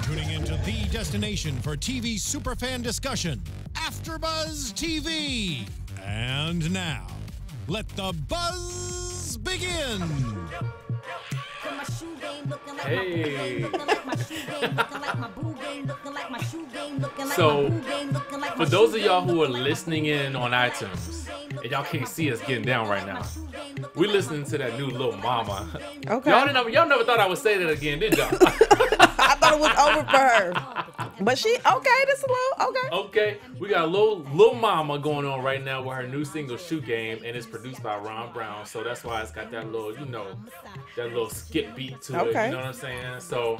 tuning into the destination for TV superfan discussion, AfterBuzz TV. And now, let the buzz begin. Hey. So, for those of y'all who are listening in on iTunes, and y'all can't see us getting down right now, we listening to that new Lil Mama. Okay. Y'all never thought I would say that again, did y'all? I thought it was over for her. But she, okay, this a little, okay. Okay, we got a Lil Mama going on right now with her new single, Shoot Game, and it's produced by Ron Brown, so that's why it's got that little, that little skip beat to it, Okay. you know what I'm saying? So,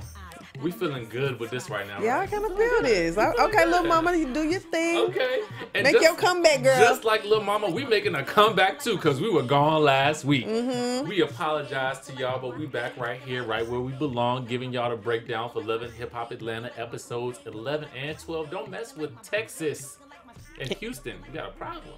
we feeling good with this right now. Yeah, right? I kind of feel this. Okay, little mama, you do your thing. Okay. And Make your comeback, girl. Just like Lil Mama, we making a comeback too, because we were gone last week. Mm-hmm. We apologize to y'all, but we back right here, right where we belong, giving y'all the breakdown for Love and Hip Hop Atlanta episodes 11 and 12. Don't mess with Texas and Houston. We got a problem.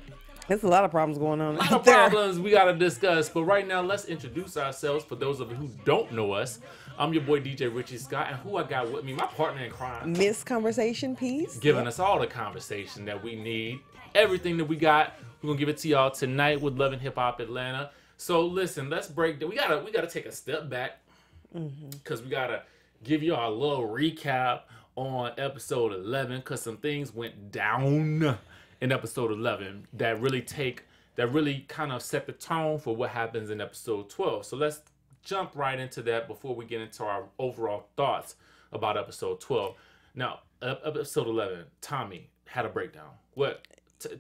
There's a lot of problems going on A lot out of there. problems we got to discuss. But right now, let's introduce ourselves for those of you who don't know us. I'm your boy DJ Richie Scott, and who I got with me, my partner in crime. Miss Conversation Piece. Giving us all the conversation that we need. Everything that we got, we're gonna give it to y'all tonight with Love and Hip Hop Atlanta. So listen, let's break down. We gotta take a step back because we gotta give y'all a little recap on episode 11 because some things went down in episode 11 that really kind of set the tone for what happens in episode 12. So let's jump right into that before we get into our overall thoughts about episode 12. Now, episode 11, Tommy had a breakdown. What?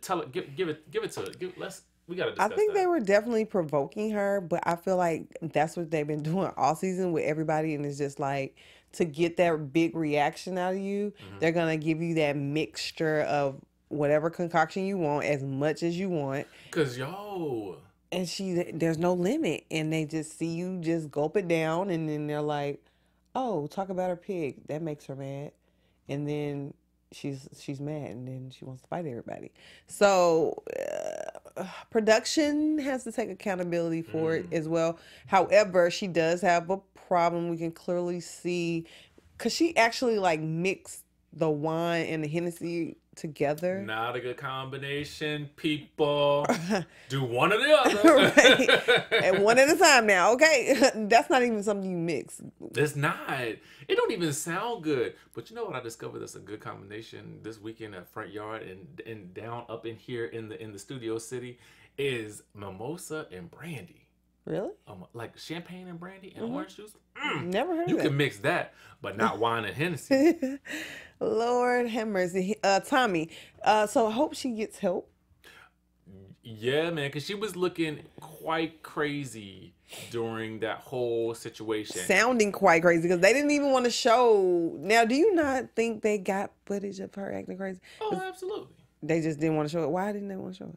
Tell it. Give it to it. We gotta discuss I think that. they were definitely provoking her, but I feel like that's what they've been doing all season with everybody, and it's just like to get that big reaction out of you, they're gonna give you that mixture of whatever concoction you want, as much as you want. Cause And there's no limit, and they just see you just gulp it down, and then they're like, "Oh, talk about her pig. That makes her mad," and then she's mad, and then she wants to fight everybody. So production has to take accountability for it as well. However, she does have a problem. We can clearly see because she actually like mixed the wine and the Hennessy together. not a good combination, people. Do one or the other. Right. And one at a time now, okay? That's not even something you mix. It's not. It don't even sound good. But you know what I discovered that's a good combination this weekend at Front Yard and down up in here in the Studio City is mimosa and brandy. Really? Like champagne and brandy and orange juice. Never heard You of that. can mix that, but not wine and Hennessy. Lord have mercy. Tommy. So I hope she gets help. Yeah, man, because she was looking quite crazy during that whole situation. Sounding quite crazy because they didn't even want to show. Now, do you not think they got footage of her acting crazy? Oh, absolutely. They just didn't want to show it. Why didn't they want to show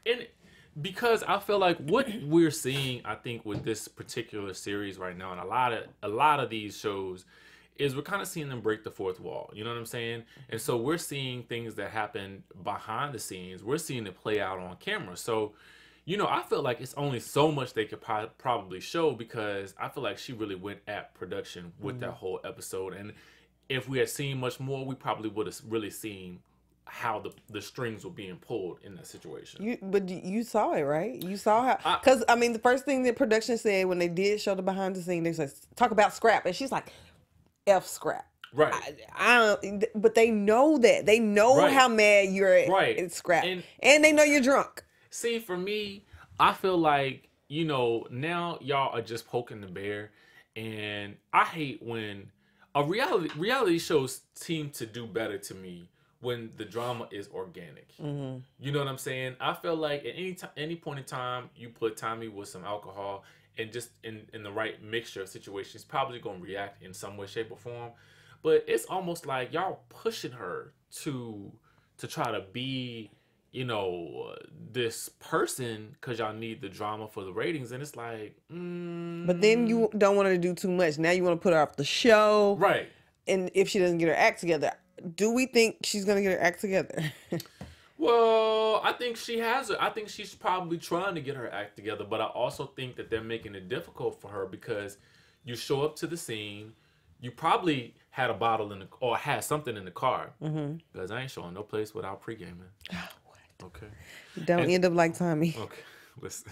it? Because I feel like what we're seeing, I think, with this particular series right now, and a lot of these shows, is we're kind of seeing them break the fourth wall. You know what I'm saying? And so we're seeing things that happen behind the scenes. We're seeing it play out on camera. So, I feel like it's only so much they could probably show because I feel like she really went at production with that whole episode. And if we had seen much more, we probably would have really seen how the strings were being pulled in that situation. But you saw it, right? You saw how, because the first thing that production said when they did show the behind the scene, they said talk about scrap, and she's like, "F scrap." Right. I don't, but they know that they know Right. how mad you're at scrap, and they know you're drunk. See, for me, I feel like now y'all are just poking the bear, and I hate when reality shows seem to do better to me when the drama is organic. You know what I'm saying? I feel like at any point in time, you put Tommy with some alcohol and just in the right mixture of situations, probably going to react in some way, shape, or form. But it's almost like y'all pushing her to try to be, this person because y'all need the drama for the ratings. And it's like, But then you don't want her to do too much. Now you want to put her off the show. Right. And if she doesn't get her act together, do we think she's going to get her act together? Well, I think she has it. I think she's probably trying to get her act together, but I also think that they're making it difficult for her because you show up to the scene, you probably had a bottle in the or had something in the car. Because I ain't showing no place without pre-gaming. Okay. Don't end up like Tommy. Okay. Listen.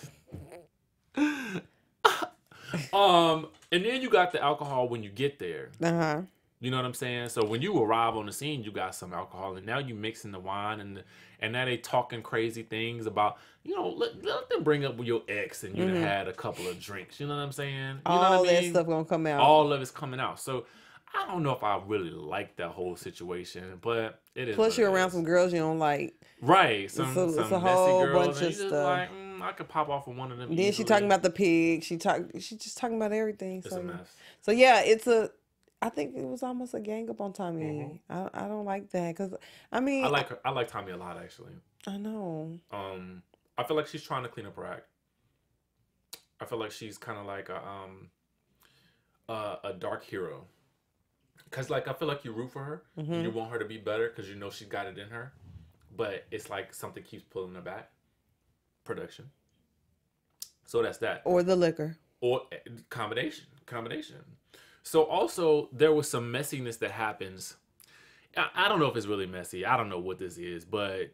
And then you got the alcohol when you get there. You know what I'm saying? So when you arrive on the scene, you got some alcohol, and now you mixing the wine, and now they talking crazy things about, let them bring up with your ex, and you done had a couple of drinks. You know what I'm saying? You know All what I that mean? stuff gonna come out. All of it's coming out. So I don't know if I really like that whole situation, but it is. Plus, you're around some girls you don't like. Right. Some it's a messy whole girls, bunch and of you just stuff. like, I could pop off of one of them. Then she talking about the pig. She just talking about everything. It's a mess. So yeah, I think it was almost a gang up on Tommy. I don't like that because I like Tommy a lot, actually. I know. I feel like she's trying to clean up her act. I feel like she's kind of like a dark hero. Cause like I feel like you root for her, and you want her to be better because you know she got it in her, but it's like something keeps pulling her back. Production. So that's that. Or the liquor. Or combination. So also there was some messiness that happens. I don't know if it's really messy. I don't know what this is, but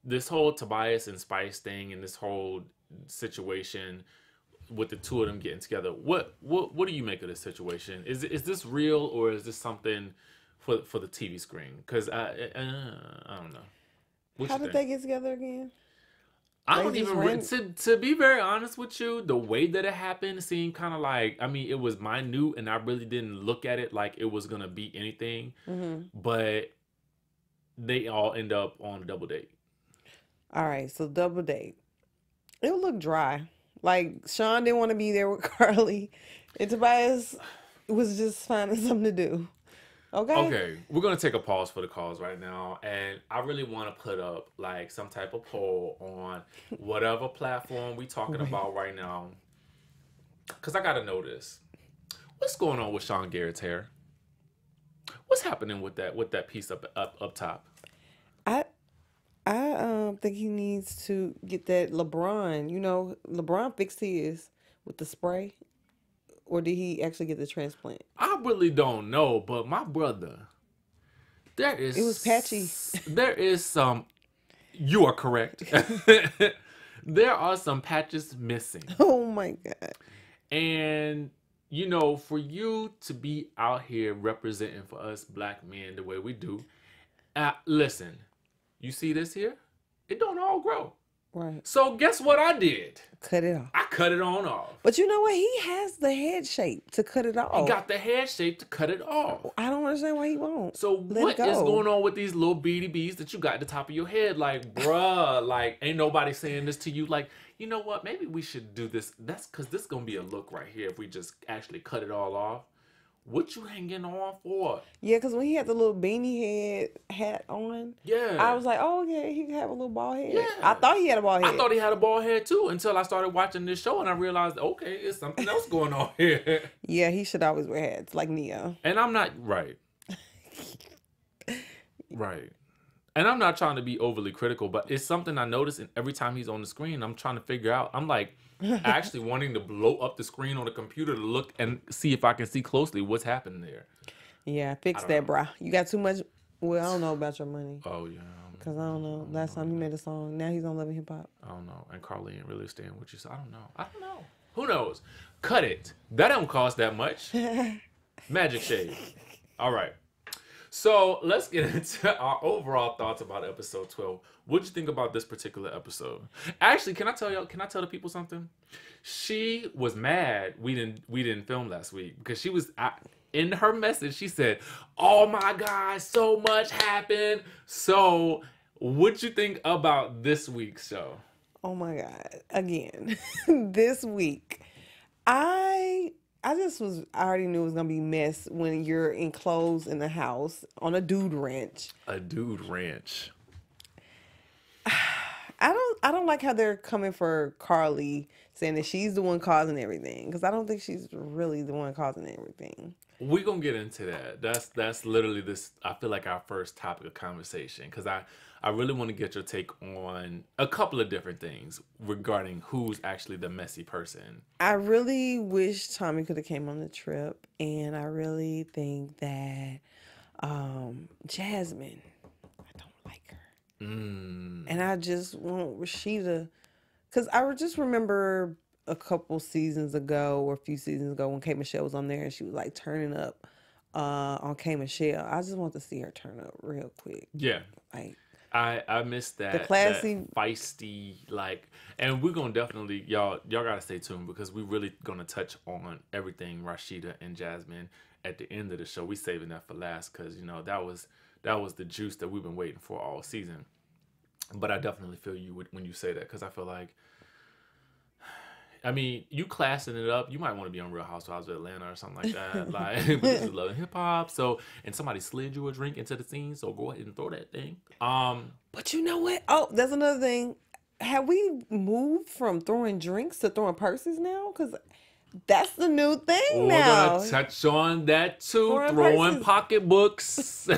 this whole Tobias and Spice thing and this whole situation with the two of them getting together. What do you make of this situation? Is this real or is this something for the TV screen? Because I don't know. How did they get together again? I don't even to be very honest with you, the way that it happened seemed kind of like, I mean, it was minute and I really didn't look at it like it was gonna be anything. But they all end up on a double date. All right, so double date. It would look dry. Like Sean didn't want to be there with Carly, and Tobias was just finding something to do. Okay, we're gonna take a pause for the calls right now, and I really want to put up like some type of poll on whatever platform we talking about right now, because I gotta know this. What's going on with Sean Garrett's hair? What's happening with that piece up top? I think he needs to get that LeBron. You know, LeBron fixed his with the spray. Or did he actually get the transplant? I really don't know, but my brother, it was patchy. There is some. You are correct. There are some patches missing. Oh my God. And for you to be out here representing for us black men the way we do, listen, you see this here? It don't all grow. Right. So guess what I did? Cut it off. I cut it on off. But you know what? He has the head shape to cut it off. He got the head shape to cut it off. I don't understand why he won't. So what is going on with these little beady bees that you got at the top of your head? Like, bruh, like, ain't nobody saying this to you. Like, you know what? Maybe we should do this. That's because this is going to be a look right here if we just actually cut it all off. What you hanging on for? Yeah, because when he had the little beanie hat on, I was like, oh, yeah, he can have a little bald head. Yeah. I thought he had a bald head. I thought he had a bald head, too, until I started watching this show, and I realized, okay, it's something else going on here. Yeah, he should always wear hats, like Neo. And I'm not, right. Right. And I'm not trying to be overly critical, but it's something I notice, and every time he's on the screen, I'm trying to figure out, I'm like, actually wanting to blow up the screen on the computer to look and see if I can see closely what's happening there. Yeah, fix that, bro. You got too much. Well, I don't know about your money. Oh, yeah. Because I don't know. Last time he made a song. Now he's on Love and Hip Hop. I don't know. And Carly ain't really staying with you, so I don't know. Who knows? Cut it. That don't cost that much. Magic shade. All right. So let's get into our overall thoughts about episode 12. What'd you think about this particular episode? Actually, can I tell the people something? She was mad we didn't film last week because she was in her message. She said, "Oh my God, so much happened." So, what'd you think about this week's show? Oh my God! Again, this week, I already knew it was gonna be mess when you're enclosed in the house on a dude ranch. A dude ranch. I don't like how they're coming for Carly, saying that she's the one causing everything. Because I don't think she's really the one causing everything. We're gonna get into that. That's literally this. I feel like our first topic of conversation because I really want to get your take on a couple of different things regarding who's actually the messy person. I really wish Tommy could have came on the trip, and I really think that Jasmine, I don't like her, and I just want Rashida, because I just remember a couple seasons ago or a few seasons ago when K Michelle was on there and she was like turning up on K Michelle. I just want to see her turn up real quick. Yeah, like. I missed that, The classy, that feisty, like, and we're gonna definitely y'all gotta stay tuned because we really gonna touch on everything Rashida and Jasmine at the end of the show. We saving that for last because that was the juice that we've been waiting for all season. But I definitely feel you when you say that because I feel like, I mean, you classing it up. You might want to be on Real Housewives of Atlanta or something like that. Like, but this is Love and Hip Hop. So, and somebody slid you a drink into the scene. So go ahead and throw that thing. But you know what? Oh, that's another thing. Have we moved from throwing drinks to throwing purses now? Because that's the new thing now. We're gonna touch on that too. Throwing Throwing pocketbooks.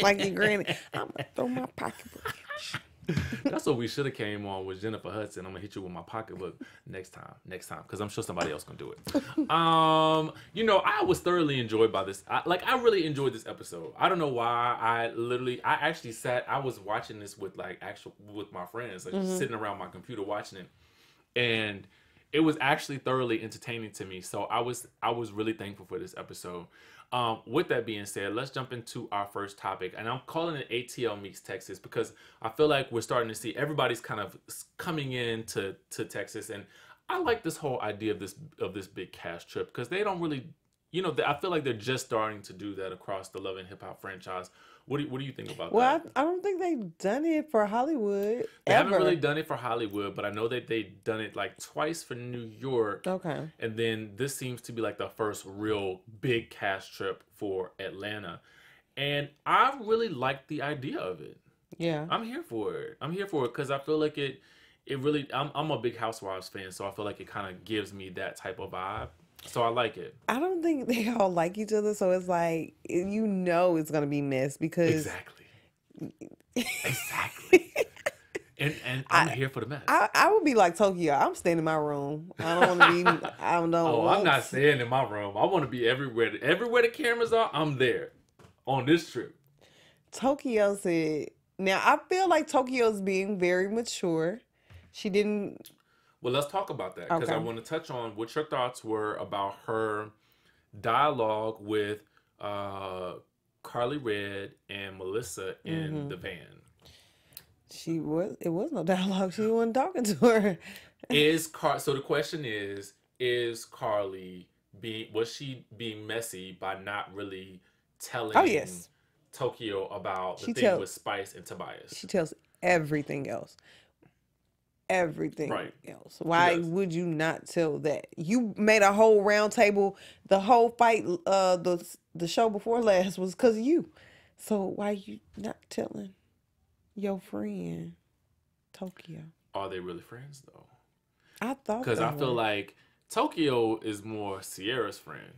Like your granny. I'm gonna throw my pocketbook. That's what we should have came on with Jennifer Hudson. I'm gonna hit you with my pocketbook next time, because I'm sure somebody else gonna do it. I was thoroughly enjoyed by this. I really enjoyed this episode. I don't know why. I was watching this with with my friends, just sitting around my computer watching it, and it was actually thoroughly entertaining to me. So I was really thankful for this episode. With that being said, let's jump into our first topic, and I'm calling it ATL Meets Texas because I feel like we're starting to see everybody's kind of coming in to Texas, and I like this whole idea of this big cast trip because they don't really, I feel like they're just starting to do that across the Love and Hip Hop franchise. What do you think about that? Well, I don't think they've done it for Hollywood. They haven't really done it for Hollywood, but I know that they've done it like twice for New York. Okay. And then this seems to be like the first real big cast trip for Atlanta. And I really like the idea of it. Yeah. I'm here for it. Because I feel like it really, I'm a big Housewives fan, so I feel like it kind of gives me that type of vibe. So I like it. I don't think they all like each other, so it's like it's gonna be messed because exactly. And I'm here for the mess. I would be like Tokyo. I'm staying in my room. I don't want to be. I don't know. Oh, I'm not staying in my room. I want to be everywhere. Everywhere the cameras are, I'm there on this trip. Tokyo said. Now I feel like Tokyo's being very mature. She didn't. Well, let's talk about that because I want to touch on what your thoughts were about her dialogue with Carly Red and Melissa in the van. It was no dialogue. She wasn't talking to her. So the question is Carly was she being messy by not really telling Tokyo about the thing with Spice and Tobias? She tells everything else. Everything else. Why would you not tell that? You made a whole round table. The whole fight, the show before last was because of you. So why you not telling your friend Tokyo? Are they really friends though? I thought because I feel like Tokyo is more Sierra's friend.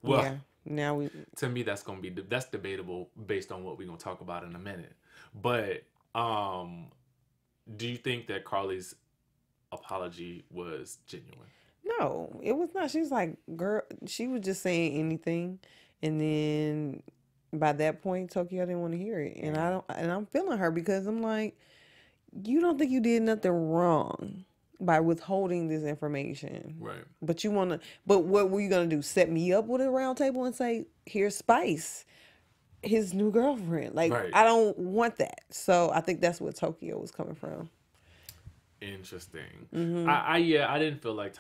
Well, yeah. Now to me that's debatable based on what we're gonna talk about in a minute. But do you think that Carly's apology was genuine? No, it was not. She was like, girl, she was just saying anything. And then by that point, Tokyo didn't want to hear it. And I'm feeling her because I'm like, you don't think you did nothing wrong by withholding this information. Right. But what were you going to do? Set me up with a round table and say, here's Spice, his new girlfriend. Like, right. I don't want that. So I think that's what Tokyo was coming from. Interesting. Mm-hmm. I didn't feel like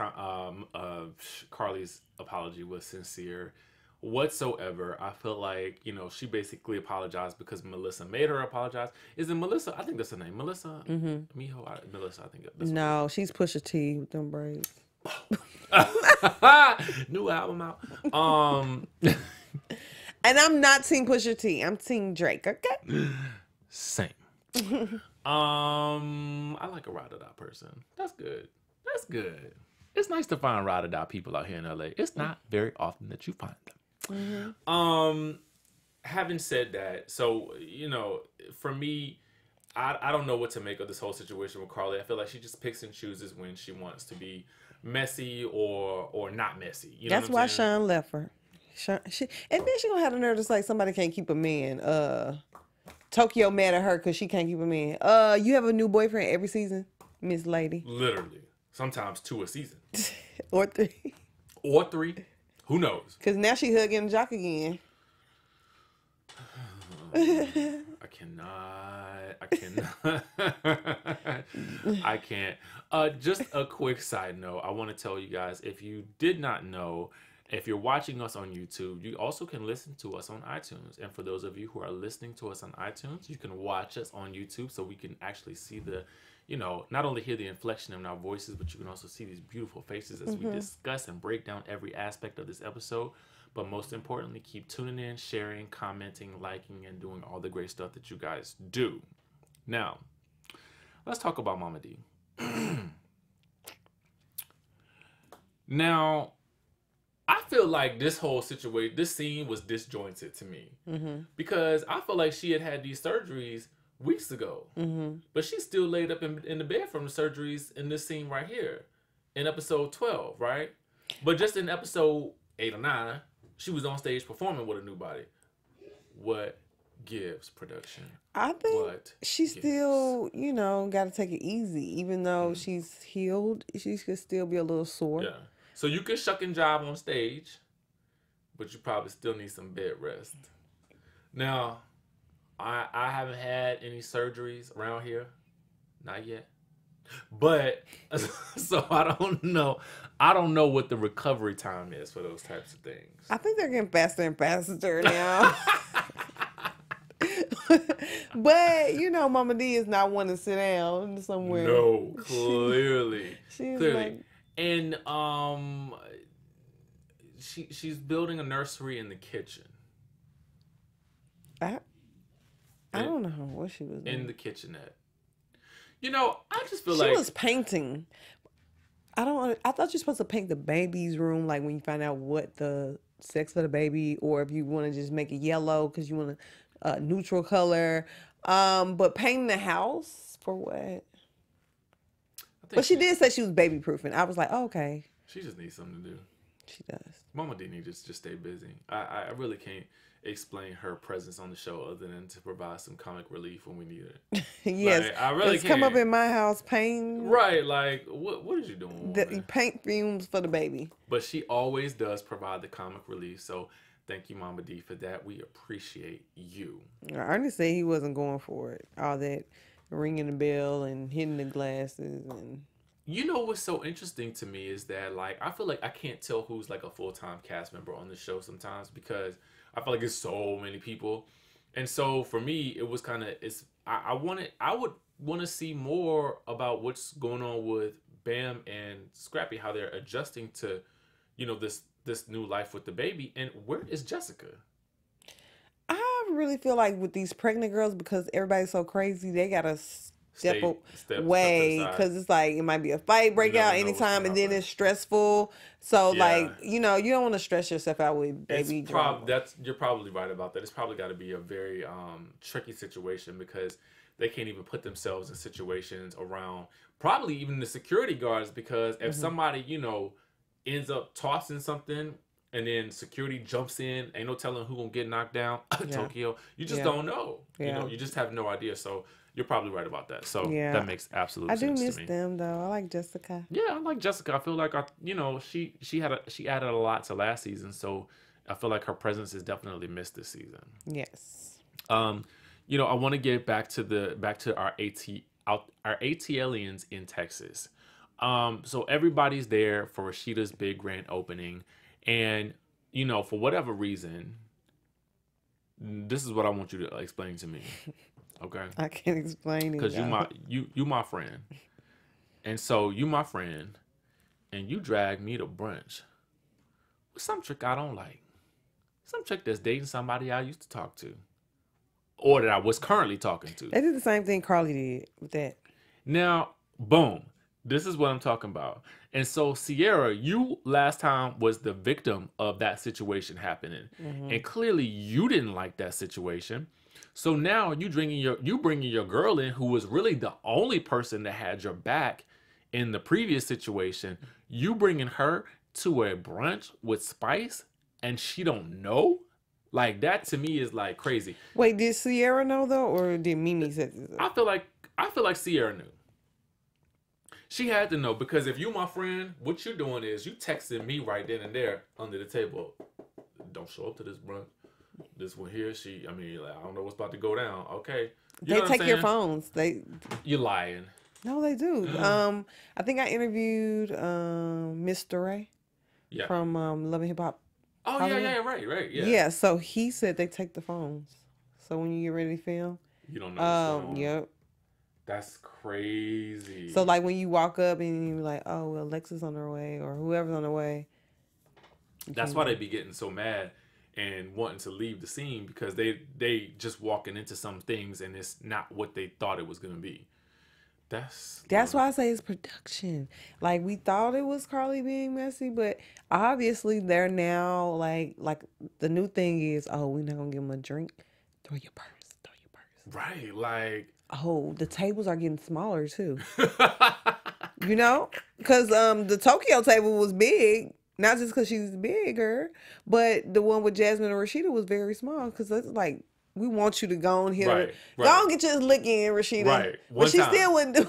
Carly's apology was sincere whatsoever. I feel like, she basically apologized because Melissa made her apologize. Is it Melissa? I think that's her name. Melissa? Mm-hmm. Melissa, I think that's no, she's Pusha T with them braids. New album out. And I'm not team Pusha T. I'm team Drake, okay? Same. I like a ride-or-die person. That's good. That's good. It's nice to find ride or die people out here in LA. It's not very often that you find them. Having said that, so for me, I don't know what to make of this whole situation with Carly. I feel like she just picks and chooses when she wants to be messy or not messy. You know That's what why I'm saying? Sean left her. And then she gonna have the nerve to say somebody can't keep a man. Tokyo mad at her because she can't keep a man. You have a new boyfriend every season, Miss Lady. Literally. Sometimes 2 a season. Or 3. Or 3. Who knows? Because now she hugging Jock again. I cannot. I can't. Just a quick side note. I want to tell you guys, if you did not know, if you're watching us on YouTube, you also can listen to us on iTunes. And for those of you who are listening to us on iTunes, you can watch us on YouTube so we can actually see the, not only hear the inflection in our voices, but you can also see these beautiful faces as we discuss and break down every aspect of this episode. But most importantly, keep tuning in, sharing, commenting, liking, and doing all the great stuff that you guys do. Now, let's talk about Mama D. Now, I feel like this whole situation, this scene was disjointed to me. Because I feel like she had these surgeries weeks ago. But she's still laid up in the bed from the surgeries in this scene right here in episode 12, right? But just in episode 8 or 9, she was on stage performing with a new body. What gives, production? I think she still, got to take it easy. Even though she's healed, she could still be a little sore. Yeah. So you can shuck and jive on stage, but you probably still need some bed rest. Now, I haven't had any surgeries around here. Not yet. But so I don't know. I don't know what the recovery time is for those types of things. I think they're getting faster and faster now. But Mama D is not one to sit down somewhere. No, clearly. Clearly. Like, and she's building a nursery in the kitchen. I don't know what she was doing. In the kitchenette. I just feel she like was painting. I thought you're supposed to paint the baby's room, like when you find out what the sex for the baby, or if you want to just make it yellow because you want a neutral color. But painting the house for what? But she did say she was baby proofing. I was like, oh, okay. She just needs something to do. She does. Mama D needs to just stay busy. I really can't explain her presence on the show other than to provide some comic relief when we need it. Yes. Like, I really can't. Come up in my house, paint. Right. Like, what is you doing? The paint fumes for the baby. But she always does provide the comic relief. So thank you, Mama D, for that. We appreciate you. Ernest said he wasn't going for it. All that ringing the bell and hitting the glasses and... What's so interesting to me is that, like, I feel like I can't tell who's like a full-time cast member on the show sometimes because I feel like it's so many people. And so for me, it was kind of, I would want to see more about what's going on with Bam and Scrappy, how they're adjusting to, this new life with the baby. And where is Jessica? I really feel like with these pregnant girls, because everybody's so crazy, they gotta step away because it's like it might be a fight breakout anytime, and then it's stressful. So like you don't want to stress yourself out with baby drama. You're probably right about that. It's probably got to be a very tricky situation because they can't even put themselves in situations around probably even the security guards, because if somebody ends up tossing something and then security jumps in, ain't no telling who gonna get knocked down. Tokyo, you just don't know. You just have no idea. So you're probably right about that. So that makes absolute sense to me. I do miss them though. I like Jessica. Yeah, I like Jessica. I feel like she added a lot to last season. So I feel like her presence is definitely missed this season. Yes. I want to get back to our ATLians in Texas. So everybody's there for Rashida's big grand opening, and for whatever reason, this is what I want you to explain to me. Okay, I can't explain it because you my friend, and so you my friend, and you drag me to brunch with some chick I don't like, some chick that's dating somebody I used to talk to, or that I was currently talking to. They did the same thing Carly did with that. Now, boom, This is what I'm talking about. And so, Sierra, you last time was the victim of that situation happening, and clearly you didn't like that situation. So now you bringing your girl in, who was really the only person that had your back in the previous situation. You bringing her to a brunch with Spice, and she don't know. Like, that to me is like crazy. Wait, did Sierra know though, or did Mimi say this? I feel like Sierra knew. She had to know, because if you my friend, what you doing is you texting me right then and there under the table. Don't show up to this brunch. This one here, I don't know what's about to go down. Okay. You They know what I'm take your saying? phones. You're lying. No, they do. I think I interviewed Mr. Ray Yeah. from Love and Hip Hop. Oh, Hollywood. yeah, right. Yeah. Yeah, so he said they take the phones. So when you get ready to film, You don't know what's going on. yep. That's crazy. So like when you walk up and you're like, oh, well, Alexa's on her way or whoever's on her way. That's why they be getting so mad and wanting to leave the scene, because they just walking into some things and it's not what they thought it was going to be. That's why I say it's production. Like we thought it was Carly being messy, but obviously they're now like the new thing is, oh, we're not gonna give them a drink. Throw your purse. right. Like, Oh, the tables are getting smaller too. You know, because the Tokyo table was big, not just because she's bigger, but the one with Jasmine and Rashida was very small. Because it's like, we want you to go on here, Right. go on get your lick in, Rashida. Right. But she One time. still wouldn't do.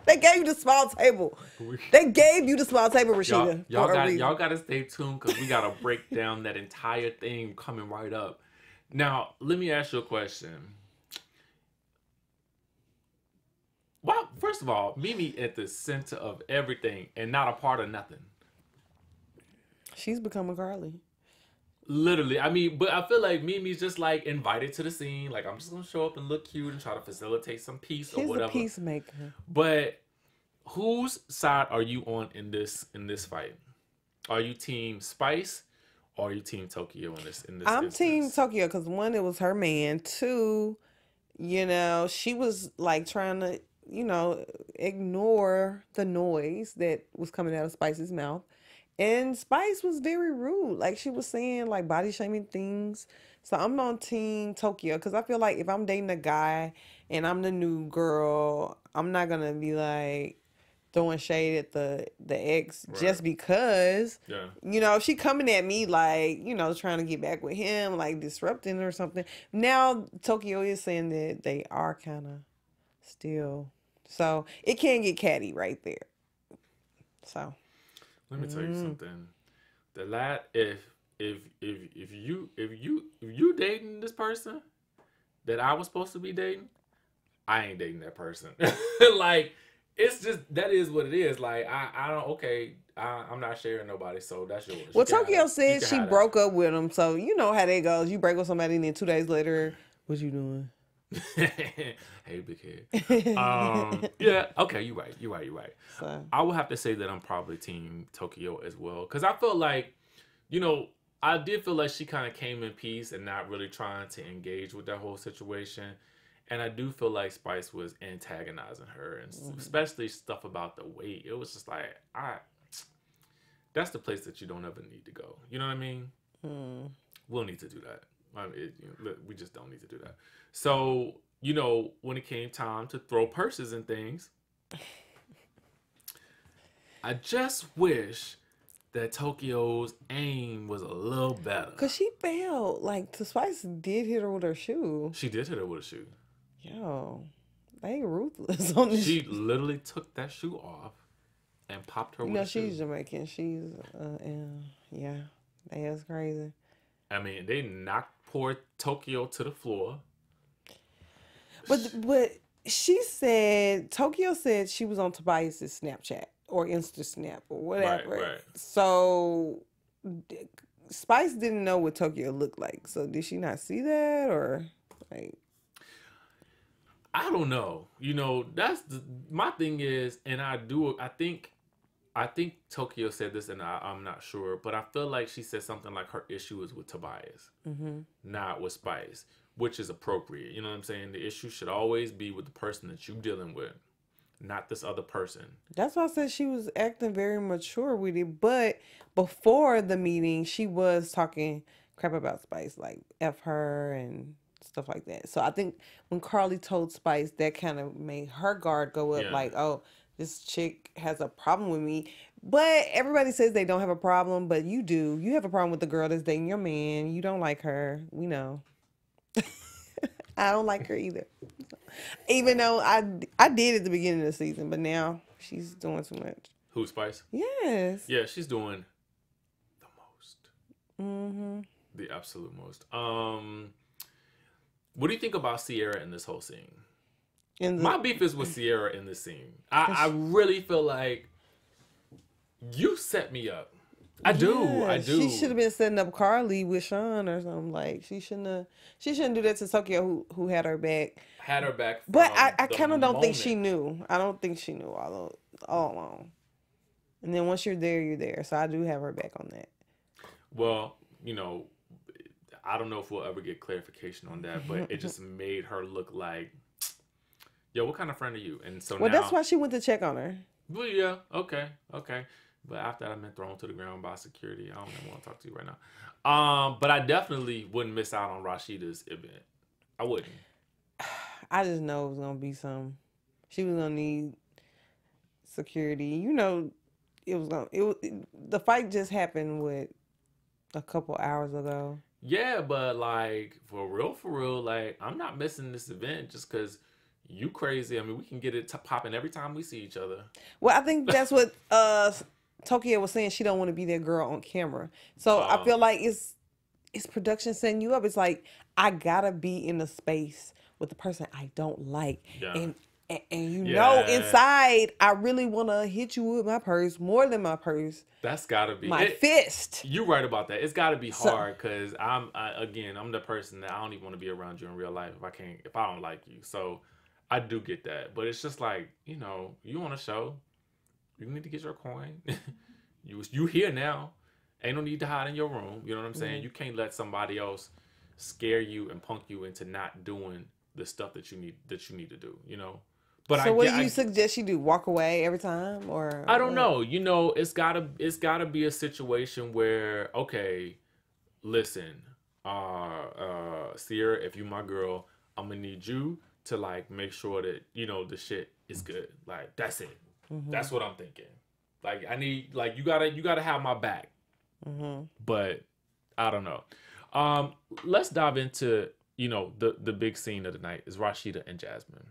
They gave you the small table. They gave you the small table, Rashida. y'all got to stay tuned, because we got to break down that entire thing coming right up. Now, let me ask you a question. Well, first of all, Mimi at the center of everything and not a part of nothing. She's become a Carly. Literally. I mean, but I feel like Mimi's just like invited to the scene. Like, I'm just going to show up and look cute and try to facilitate some peace or She's whatever. a peacemaker. But whose side are you on in this fight? Are you team Spice or are you team Tokyo in this I'm instance? team Tokyo because one, it was her man. Two, she was like trying to, ignore the noise that was coming out of Spice's mouth. And Spice was very rude. Like she was saying like body shaming things. So I'm on team Tokyo because I feel like if I'm dating a guy and I'm the new girl, I'm not gonna be like throwing shade at the ex just because if she coming at me like trying to get back with him, like disrupting or something. Now Tokyo is saying that they are kind of still, so it can get catty right there. So let me tell you something. The lad, if you dating this person that I was supposed to be dating, I ain't dating that person. Like, it's just, that is what it is. Like, I don't, okay, I'm not sharing nobody, so that's yours. Well, Tokyo said she broke up with him, so you know how that goes. You break with somebody and then 2 days later, what you doing? Hey, big head. Yeah, okay, you're right. So. I would have to say that I'm probably team Tokyo as well, because I feel like, I did feel like she kind of came in peace and not really trying to engage with that whole situation. And I do feel like Spice was antagonizing her, and especially stuff about the weight. It was just like, that's the place that you don't ever need to go. You know what I mean? We'll need to do that. We just don't need to do that. So, when it came time to throw purses and things, I just wish that Tokyo's aim was a little better. Because she failed. Like, the Spice did hit her with her shoe. She did hit her with a shoe. Yo, they ain't ruthless on this. She literally took that shoe off and popped her with a shoe. She's Jamaican. She's, yeah, that's crazy. I mean, they knocked poor Tokyo to the floor. But Tokyo said she was on Tobias's Snapchat or Insta Snap or whatever. Right. So Spice didn't know what Tokyo looked like. So did she not see that, or like? I don't know. That's my thing is, and I think Tokyo said this, and I'm not sure, but I feel like she said something like her issue is with Tobias, not with Spice, which is appropriate. You know what I'm saying? The issue should always be with the person that you're dealing with. not this other person. That's why I said she was acting very mature with it. But before the meeting, she was talking crap about Spice, like F her and stuff like that. So I think when Carly told Spice, that kind of made her guard go up, Yeah. like, oh, this chick has a problem with me. But everybody says they don't have a problem, but you do. You have a problem with the girl that's dating your man. You don't like her. We know. I don't like her either. Even though I did at the beginning of the season, but now she's doing too much. Who, Spice? Yes. Yeah, she's doing the most. Mm-hmm. The absolute most. What do you think about Sierra in this whole scene? My beef is with Sierra in this scene. I really feel like you set me up. I do. She should have been setting up Carly with Sean or something. Like she shouldn't do that to Tokyo, who had her back. Had her back. But I kind of don't think she knew. I don't think she knew all along. And then once you're there. So I do have her back on that. Well, I don't know if we'll ever get clarification on that, but it just made her look like, yo, what kind of friend are you? And so now, that's why she went to check on her. Well, yeah, okay. But after that, I've been thrown to the ground by security. I don't even want to talk to you right now. But I definitely wouldn't miss out on Rashida's event. I wouldn't. I just know it was gonna be she was gonna need security. The fight just happened a couple hours ago. Yeah, but like for real, like I'm not missing this event just because you crazy. I mean, we can get it popping every time we see each other. Well, I think that's what Tokyo was saying. She don't want to be that girl on camera. So I feel like it's production setting you up. It's like I gotta be in the space with the person I don't like, and inside I really want to hit you with my purse more than my purse. That's gotta be my fist. You're right about that. It's gotta be hard because I'm the person that I don't even want to be around you in real life if I don't like you. So I do get that, but it's just like you want to show. You need to get your coin. you here now. Ain't no need to hide in your room. You know what I'm saying? You can't let somebody else scare you and punk you into not doing the stuff that you need to do. But so what do you suggest you do? Walk away every time, or I don't know. It's gotta be a situation where okay, listen, Sierra, if you my girl, I'm gonna need you to like make sure that the shit is good. Like that's it. Mm-hmm. That's what I'm thinking. Like I need you gotta have my back. Mm-hmm. But I don't know. Let's dive into the big scene of the night is Rashida and Jasmine.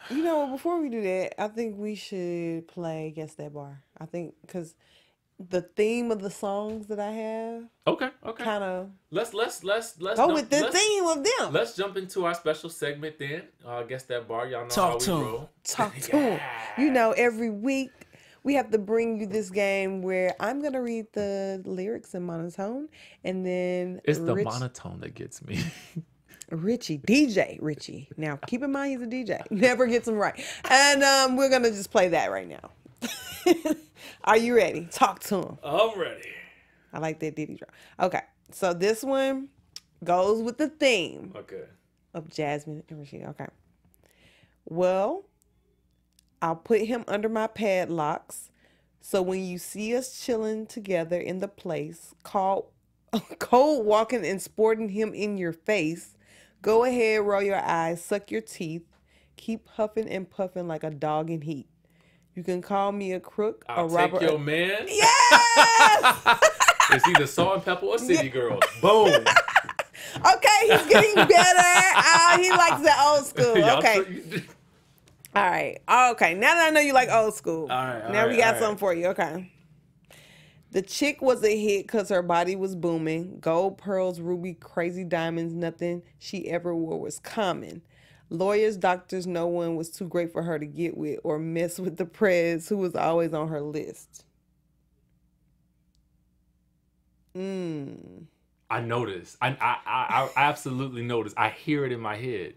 Before we do that, I think we should play Guess That Bar. I think because the theme of the songs that I have. Okay. Kind of. Let's go with the theme of them. Let's jump into our special segment then. Guess That Bar. Y'all know Talk how we roll. Talk to him. Every week we have to bring you this game where I'm gonna read the lyrics in monotone, and then it's the monotone that gets me. DJ Richie. Now keep in mind he's a DJ. Never gets them right. And we're gonna just play that right now. Are you ready? Talk to him. I'm ready. I like that Diddy drop. Okay, so this one goes with the theme. Okay. Of Jasmine and Rashida. Okay. Well, I'll put him under my padlocks. So when you see us chilling together in the place, cold walking and sporting him in your face, go ahead, roll your eyes, suck your teeth, keep huffing and puffing like a dog in heat. You can call me a crook, I'll a robber. take your man. Yes! It's either Salt and Pepper or City Girls. Boom. Okay, he's getting better. He likes the old school. Okay. All right. Okay. Now that I know you like old school. All right. Now we got something for you. Okay. The chick was a hit because her body was booming. Gold, pearls, ruby, crazy diamonds. Nothing she ever wore was common. Lawyers, doctors, no one was too great for her to get with or mess with the prez who was always on her list. I noticed. I absolutely noticed. I hear it in my head.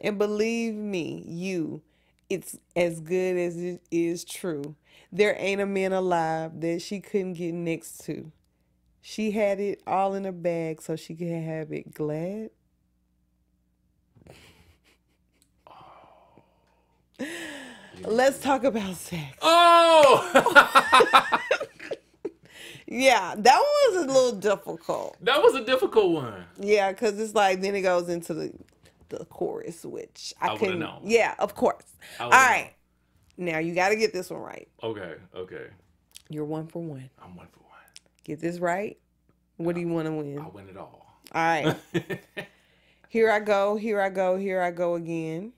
And believe me, it's as good as it is true. There ain't a man alive that she couldn't get next to. She had it all in her bag so she could have it glad. Let's talk about sex. Oh! Yeah, that one was a little difficult. That was a difficult one. Yeah, because it's like then it goes into the chorus, which I would've couldn't. known. Yeah, of course. I All would've right, now you got to get this one right. Okay. You're 1 for 1. I'm 1 for 1. Get this right. What do you want to win? I'll win it all. All right. Here I go again.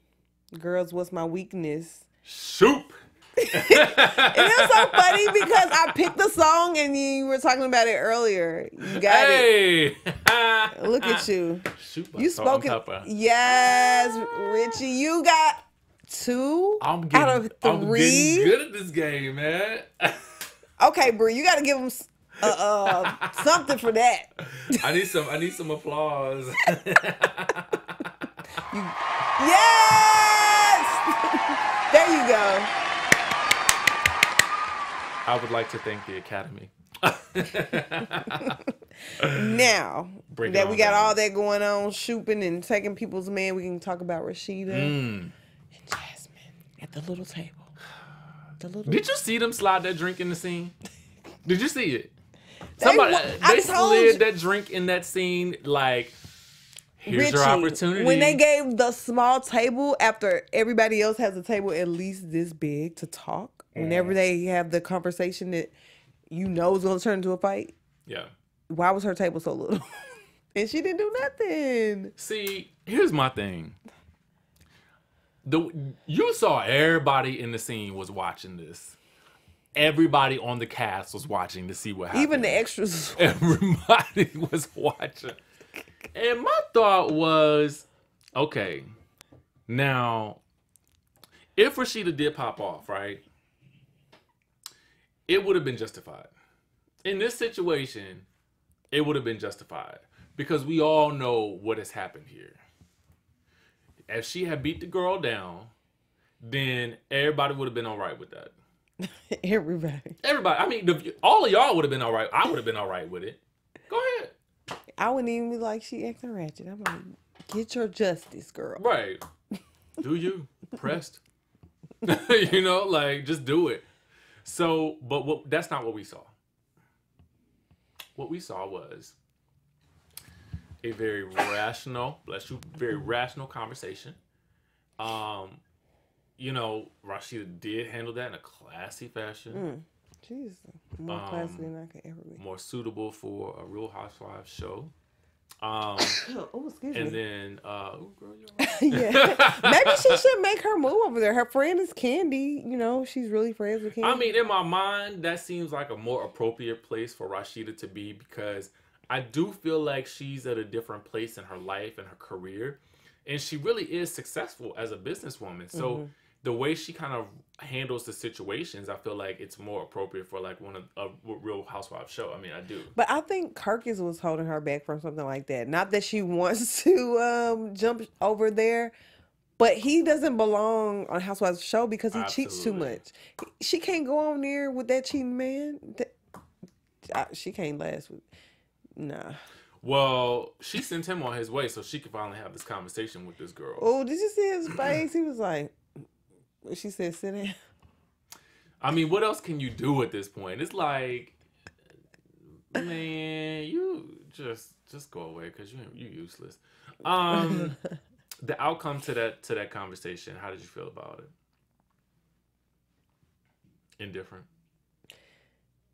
Girls, what's my weakness? Soup. It is so funny because I picked the song and you were talking about it earlier. You got it. Look at you. Soup. You spoke it. Yes, Richie. You got 2 out of 3. I'm getting good at this game, man. Okay, Bree, you got to give them something for that. I need some applause. Yes! There you go. I would like to thank the Academy. Now Bring it that on we got down. all that going on, shooting and taking people's man, we can talk about Rashida and Jasmine at the little table. Did you see them slide that drink in the scene? Did you see it? They Somebody I they told slid you. that drink in that scene like, here's your Richie, opportunity. when they gave the small table after everybody else has a table at least this big to talk, whenever they have the conversation that you know is going to turn into a fight, Yeah. why was her table so little? And she didn't do nothing. See, here's my thing. You saw everybody in the scene was watching this. Everybody on the cast was watching to see what happened. Even the extras. Everybody was watching. And my thought was, okay, now, if Rashida did pop off, right, it would have been justified. In this situation, it would have been justified. Because we all know what has happened here. If she had beat the girl down, then everybody would have been all right with that. Everybody. Everybody. I mean, all of y'all would have been all right. I would have been all right with it. Go ahead. I wouldn't even be like, she acting ratchet. I'm like, get your justice, girl. Right. Do you? Pressed. You know, like, just do it. So, but that's not what we saw. What we saw was a very rational, very rational conversation. You know, Rashida did handle that in a classy fashion. She's more classy than I could ever be. More suitable for a Real Housewives show. Oh, excuse And me. then, oh, girl, you're right. Yeah. Maybe she should make her move over there. Her friend is Candy. You know, she's really friends with Candy. I mean, in my mind, that seems like a more appropriate place for Rashida to be because I do feel like she's at a different place in her life and her career. And she really is successful as a businesswoman. So the way she kind of handles the situations, I feel like it's more appropriate for like a Real Housewives show. I mean, I do. But I think Kirkus was holding her back from something like that. Not that she wants to jump over there, but he doesn't belong on Housewives show because he cheats too Absolutely. much. She can't go on there with that cheating man. She can't last with. Nah. Well, she sent him on his way so she could finally have this conversation with this girl. Oh, did you see his face? He was like, she said, sit down. I mean, what else can you do at this point? It's like, man, you just go away because you useless. The outcome to that conversation, how did you feel about it? Indifferent.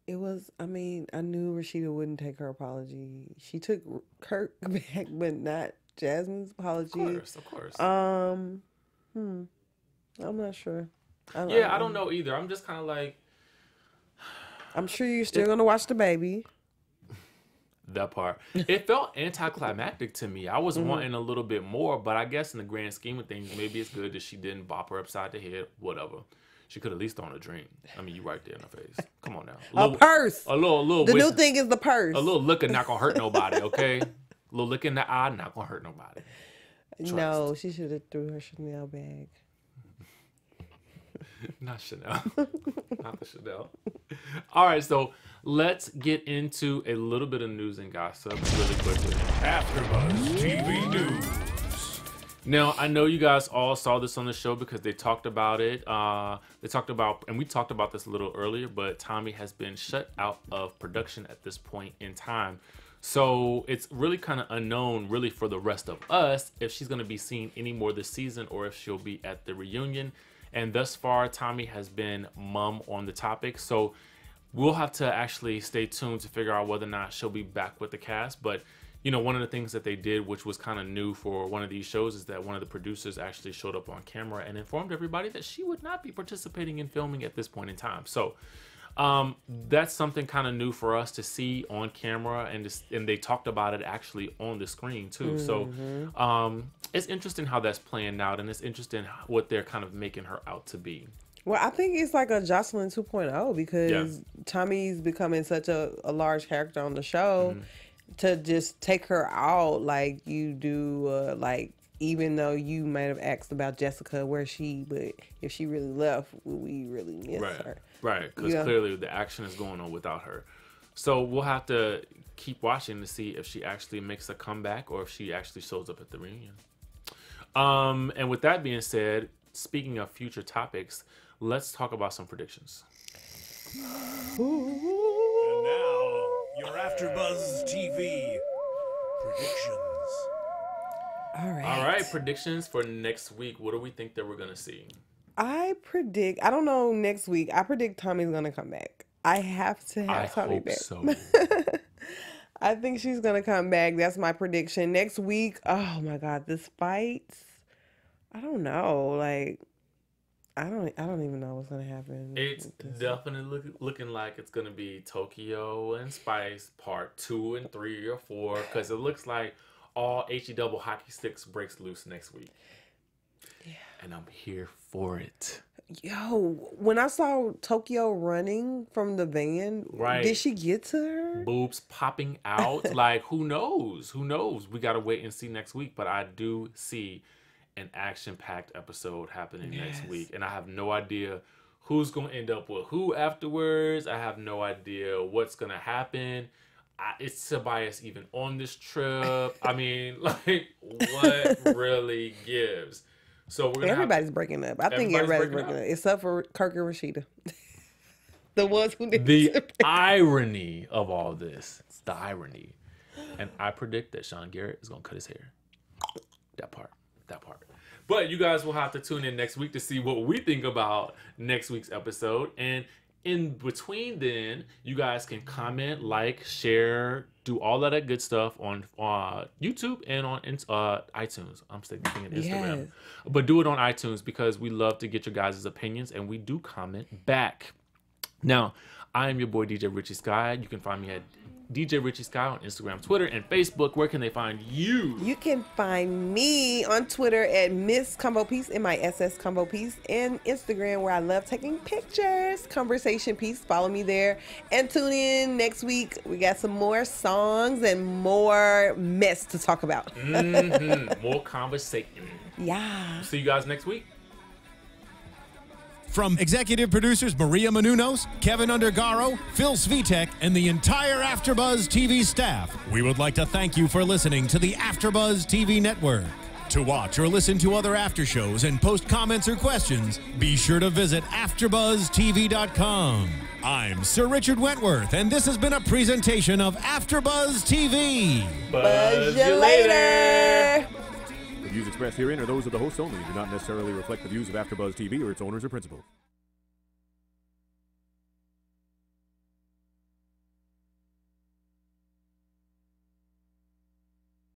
It was, I mean, I knew Rashida wouldn't take her apology. She took Kirk back, but not Jasmine's apology. Of course. I'm not sure. I don't know either. I'm just kind of like, I'm sure you're still gonna watch the baby. that part. It felt anticlimactic to me. I was wanting a little bit more, but I guess in the grand scheme of things, maybe it's good that she didn't bop her upside the head. Whatever. She could at least thrown a drink. I mean, you right there in her face. Come on now. A purse. A little. The new thing is the purse. A little looking not gonna hurt nobody. Okay. A little look in the eye not gonna hurt nobody. No, she should have threw her Chanel bag. Not Chanel. Not the Chanel. All right, so let's get into a little bit of news and gossip really quickly. AfterBuzz TV News. Now, I know you guys all saw this on the show because they talked about it. They talked about, and we talked about this a little earlier, but Tommy has been shut out of production at this point in time. So it's really kind of unknown, really, for the rest of us, if she's going to be seen any more this season or if she'll be at the reunion. And thus far, Tommy has been mum on the topic. So we'll have to actually stay tuned to figure out whether or not she'll be back with the cast. But you know, one of the things that they did, which was kind of new for one of these shows, is that one of the producers actually showed up on camera and informed everybody that she would not be participating in filming at this point in time. So that's something kind of new for us to see on camera, and they talked about it actually on the screen too. Mm-hmm. So it's interesting how that's playing out, and it's interesting what they're kind of making her out to be. Well, I think it's like a Jocelyn 2.0 because Tommy's becoming such a large character on the show. Mm-hmm. To just take her out like you do, like even though you might have asked about Jessica where she, but if she really left, would we really miss her? Right, because clearly the action is going on without her. So we'll have to keep watching to see if she actually makes a comeback or if she actually shows up at the reunion. And with that being said, speaking of future topics, let's talk about some predictions. And now, your AfterBuzz TV predictions. All All right, predictions for next week. What do we think that we're going to see? I don't know next week. I predict Tommy's going to come back. I have to have Tommy back. So. I think she's going to come back. That's my prediction. Next week, oh my God, this fight, I don't know. Like, I don't even know what's gonna happen. It's definitely looking like it's gonna be Tokyo and Spice part 2 and 3 or 4 because it looks like all HE double hockey sticks breaks loose next week. Yeah, and I'm here for it. Yo, when I saw Tokyo running from the van, did she get to her? Boobs popping out. Like who knows? Who knows? We gotta wait and see next week. But I do see an action-packed episode happening next week, and I have no idea who's going to end up with who afterwards. I have no idea what's going to happen. Is Tobias even on this trip? I mean, like, what really gives? So we're gonna everybody's breaking up. I think everybody's breaking up, except for Kirk and Rashida. The ones who did the irony of all this. It's the irony. And I predict that Sean Garrett is going to cut his hair. That part. But you guys will have to tune in next week to see what we think about next week's episode. And in between then, you guys can comment, like, share, do all of that good stuff on YouTube and on iTunes. I'm thinking Instagram. Yes. But do it on iTunes because we love to get your guys' opinions and we do comment back. Now, I am your boy, DJ Richie Sky. You can find me at DJ Richie Sky on Instagram, Twitter, and Facebook. Where can they find you? You can find me on Twitter at Miss Combo Piece, MISS Combo Piece, and Instagram where I love taking pictures. Conversation Piece. Follow me there. And tune in next week. We got some more songs and more mess to talk about. More conversation. Yeah. See you guys next week. From executive producers Maria Menounos, Kevin Undergaro, Phil Svitek, and the entire AfterBuzz TV staff, we would like to thank you for listening to the AfterBuzz TV network. To watch or listen to other after shows and post comments or questions, be sure to visit AfterBuzzTV.com. I'm Sir Richard Wentworth, and this has been a presentation of AfterBuzz TV. Buzz you later. The views expressed herein are those of the hosts only and do not necessarily reflect the views of AfterBuzz TV or its owners or principals.